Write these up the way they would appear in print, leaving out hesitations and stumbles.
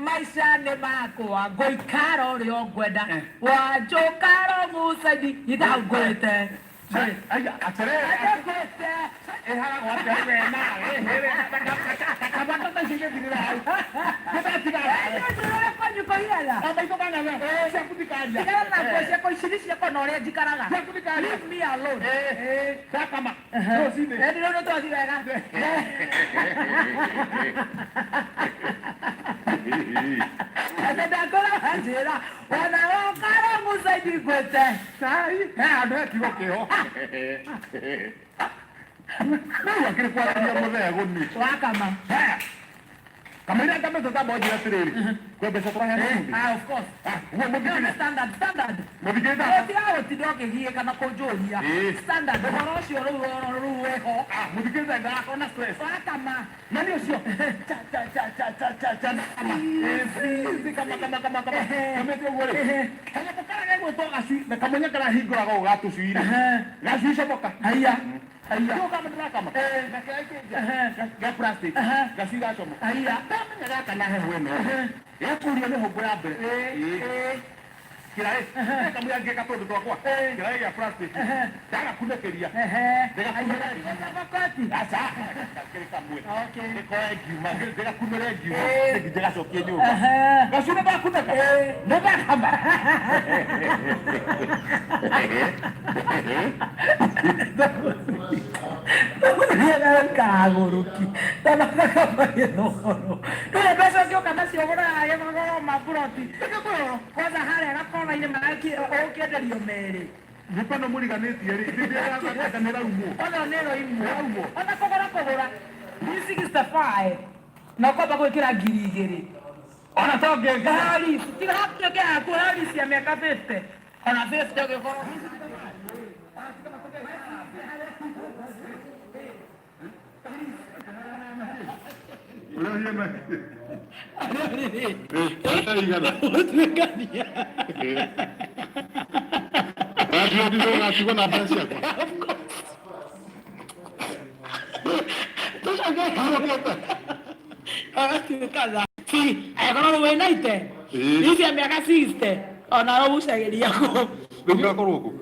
maisha nĩ makwa ngũikara ũrĩa ngwenda wanjũkara mũcaidi ithangwĩte Kamera kama tutabu jina tireli. Kwa pesa kwa hana. Of course. Standard. Mobigeta. Ndio tidoke hiye kana kojolia. Standard. Horosho ruweho. Mobigeta da kona stress. Kama. Nani usio? Cha. Kama. Kama tu wale. Kama kukara ngego to asi. Na kama nya kala higora go gato suiri. Gasu shoboka. Haya. Yo kama ndra kama. Na kai ke. Ga plastic. Gasu ga tomo. Haya. Kama kana he bueno. Ya kuria ne hobo ya be. Kirae. Kama ya geka todo kwa. Kirae ya plastic. Dara kunekeria. Dega kunekeria. Bakati. Asa. Keka mwe. Okay. Ko egima. Dega kunere egima. Dega sokie nyumba. Gasuna ba kuneka. Neba kama. Kaguruki. Tama kama yeno. Tule pesa kio kama si ogora ya magoro maburoti. Kwanza hale rakona ile malaki okenderio mere. Nipano muri ganeti yeri. Ndira kanera umo. Ona nero imo. Ona kogora. 365. Na kwa bako kira girigiri. Ona toge gari. Tiga hapo kia kwa hali si miaka 50. Ona 50 toge kwa. Sí, ahora lo ven ahí te. Dice a mi acá existe. O no lo usa el día con. Venga coroco.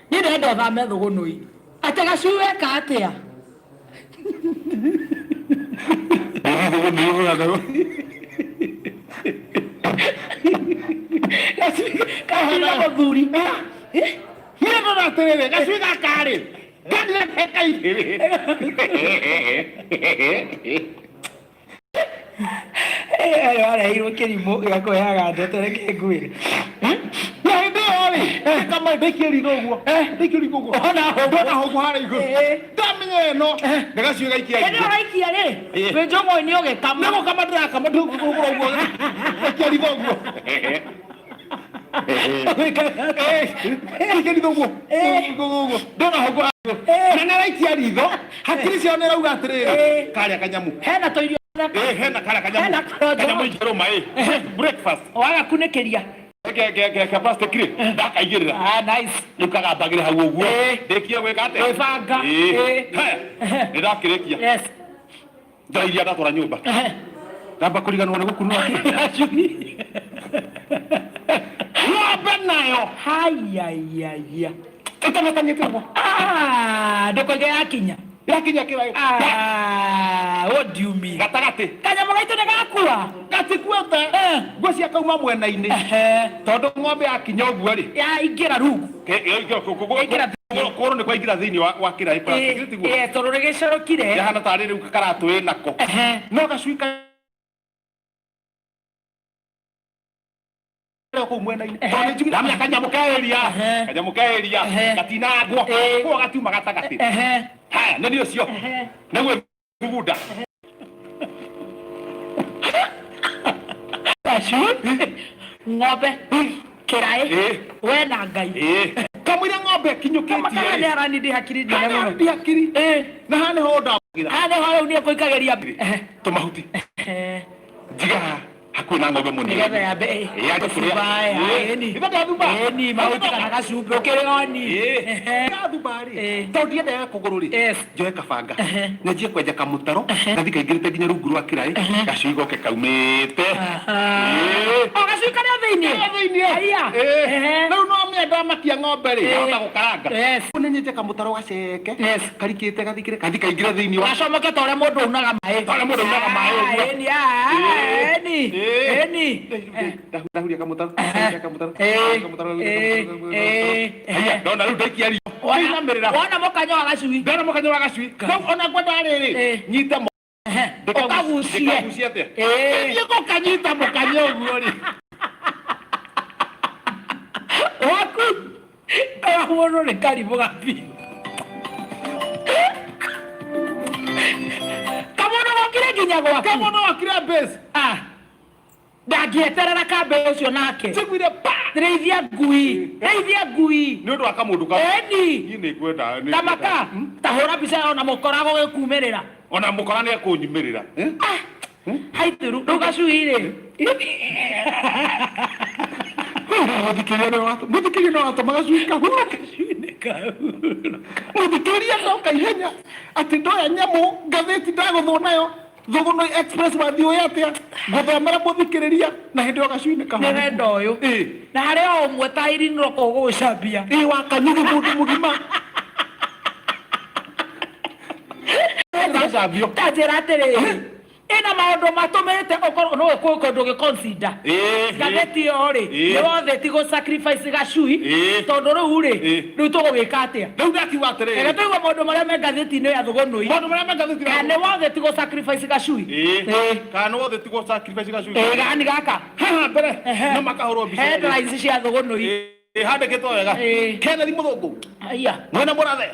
Ni de do va me do gonoi. Ate ga sube katea. Kahana maburi. Mira no te ve, que suena care. Dale que cae. Ahora ir que ni mo ya ko ya ga de tere que guir. Na ide oli. Kama de que rigo. De que rigo. Ona ho hara igo. Tamye no. Daga suga iki ai. Ede ai ki ale. Be jomo ni oge kama. Nemo kama dra kama du go. De que rigo. Que rigo. Go. Dona ho Nana iki arigo. Hakiri cio ne rauga atiriri. Kare kanyamu. Hena toirio. Hena kare kanyamu. Kanyamu ijero mai. Breakfast. Waga kunekeria. Que pasta kire. Da kaigirira. Nice. Lukaga bagire hawo guo. Dekia we kate. Wefanga. Ni da kirekia. Yes. Da iria da tora nyumba. Namba kuriganwo ne gukunu ake. Wa nayo. Hayayaya. Tutamekanye kwa. Doko ge akinya. Yakinya kira. What do you mean? Gatagate. Kanya magaito ne gakua. Gati kuete. Gocia kauma mwena-ini. Tondu ng'ombe yakinya uguo ri. Ya ingira rugu. Koro ni kwa ingira thiini wa kira plastic tiguo. Tondu ne gicorokire. Yahana tari riu karatu inako. No gacuika ko mwena-ini. Tondu njugire amya kanyamukeria. Gatinagwo. Ko gatiuma gatagati. Haya, nani ucio? Nagwe bugunda. Ng'ombe kirae we na ngai kamwira ng'ombe kinyukitie kama ne arani ndi hakiri ndi na ndi hakiri na hane ho ndagira hane ho ni ko ikageria tumahuti jiga hakuna ng'ombe munini nigetha yambe ni mauti kana gacumbi ukirioni gathumari tondu ndiendaga kũgũrũ rĩ njoe kabanga nyanjie kwenja kamũtaro gathi kaingĩrĩte nginya rungu rwa kĩraĩ gacui goke kaumĩte gacui karĩa thĩinĩ rĩu no mĩenda makia ng'ombe rĩ yahota gũkaranga nĩ nyenje kamũtaro gaceke karikĩte gathi kaingĩre thĩinĩ wa gacomoke ta ũrĩa mũndũ unaga maĩ ndahuria kamũtaro ndona rĩu ndaikia rio wona mũkanya wa gacui ndona mũkanya wa gacui ona ngwenda rĩrĩ nyite ũkagucie atĩa thiĩ gũkanyita mũkanya ũguo rĩ waku mũndũ nĩ karimũ gabi kamono gokire nginya gwaku kamono wakire base ndangĩeterera kambe ũcio nake njiguire reithia ngui nĩ ũndũ wa kamũndũ ka eni nĩ ngwenda tamaka tahũra mbica ona mũkorago gĩkumĩrĩra ona mũkora nĩ ekũnyumĩrĩra haitĩru rĩu gacui rĩ mũthikĩria no watũma gacui kahũra mũthikĩria ndoka ihenya atĩ ndoya nyamũ ngathĩti ndagũthwo nayo Thũgũnũ Express wathiĩ ũyũ atĩa ngũthomera mũthikĩrĩria na hĩndĩ ĩyo gacui nĩ kahũra nĩ wendo ũyũ na harĩ o ũmwe ta irinĩro kũgũcambia wakanyugi mũndũ mũgima gacambio tanjĩra atĩrĩrĩ ĩna maũndũ matũmĩte ũkorwo no kũndũ gĩconsider ngathĩti ĩyo rĩ nĩ wothe ti gũ-sacrifice gacui tondũ rĩu rĩ rĩu tũgũgĩka atĩa rĩu ndakiuga atĩrĩrĩ ega tũigua maũndũ marĩa me ngathĩti-inĩ ya Thũgũnũ kana nĩ wothe ti gũ-sacrifice gacui kana nĩ wothe ti gũ-sacrifice gacui gani gaka haha mbere no makahũrwo mbica headlines cia Thũgũnũ handĩkĩtwo wega Kennedy Mũthũngũ aya mwena mũrathe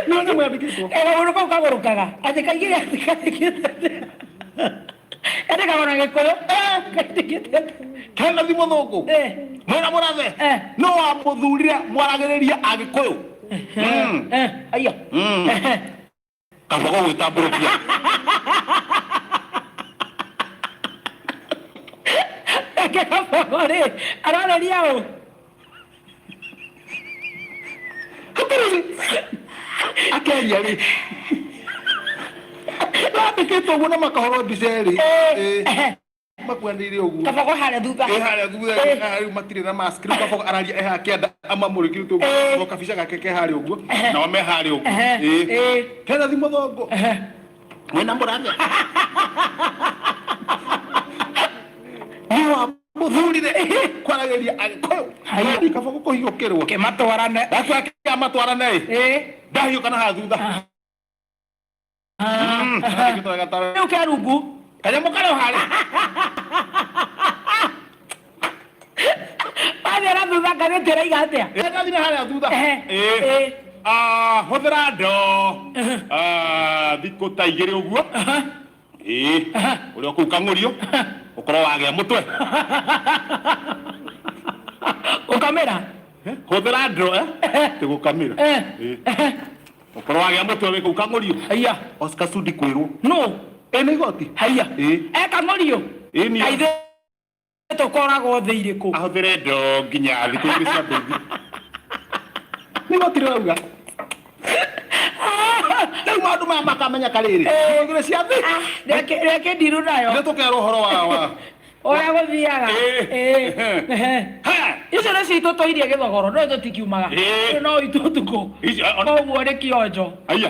no no mwandĩkĩtwo ũndũ kau kagũrũkaga atĩ kaingĩ endekagwo na Gĩkũyũ Kennedy Mũthũngũ mwena mũrathe no wamũthurire mwaragĩrĩria Agĩkũyũ aya kaba gũgwĩtambũrũkia rĩ arareria ũ akeria rĩ andĩkĩtwo ũguo na makahũrwo mbica rĩ makuanĩire ũguo kabogo harĩa thutha harĩa thutha rĩu matirĩ na mask rĩu kabogo araria eha kĩanda amamũrĩkĩrĩtwo ũguo kabica gake ke harĩa ũguo nao me harĩa ũguo Kennedy Mũthũngũ mwena mũrathe mũthurire kwaragĩria Agĩkũyũ kabogo kũhiũkĩrwo kĩmatwarane matwarane ndahiũka na haha thutha rĩu kĩarungu kanyamũ karĩa harĩ wathiĩra thutha ngathĩti ĩraiga atĩa ĩgathiĩ na harĩa thutha hũthĩra ndoo thikũ ta igĩrĩ ũguo ũrĩa kũu kang'ũrio ũkorwo wagĩa mũtwe ũkamĩra hũthĩra ndoo tĩ gũkamĩra ũkorwo wagĩa mũtwe wĩ kũu kang'ũrio aya Oscar Sudi kwĩrwo no nĩ igoti haya kang'ũrio kaithĩ tũkoragwo thĩ irĩkũ ahũthĩre ndoo nginya thikũ igĩrĩ cia mbere nĩ igoti rĩrauga rĩu maũndũ maya makamenya karĩrĩ igĩrĩ cia thĩ reke ndiru nayo nĩ tũkerwo ũhoro wa ũrĩa gũthiaga icio nĩ citũ tũirie gĩthogoro no tũtikiumaga no itũ ũtukũ koguo nĩ kĩonjo aya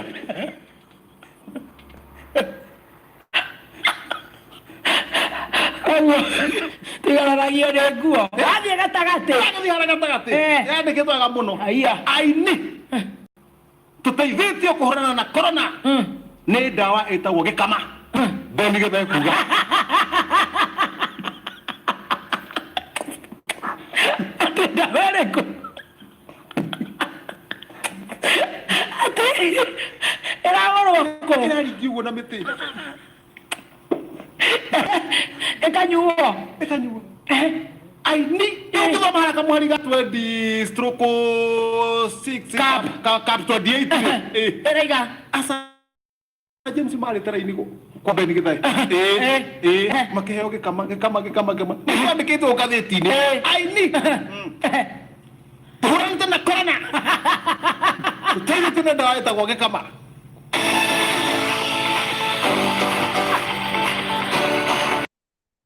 koguo tigararagio nĩ nguo wathiĩ gatagatĩ yandĩkĩtwo wega mũno aini tũteithĩtio kũhũrana na corona nĩ ndawa ĩtagwo gĩkama Beni Gĩthĩ kuga atĩ ndawa ĩrĩkũ atĩ ĩragũrwo kũ ĩraringi ũguo na mĩtĩ ĩkanyuo aini Ndio maana kama haliga 20 stroke 6 cap 28 Erega. asa James mali tara ini ko kwa beni kita makeheo ke kama ndikito gatheti-ini aini tuhurane na corona tena dawa itagwo gikama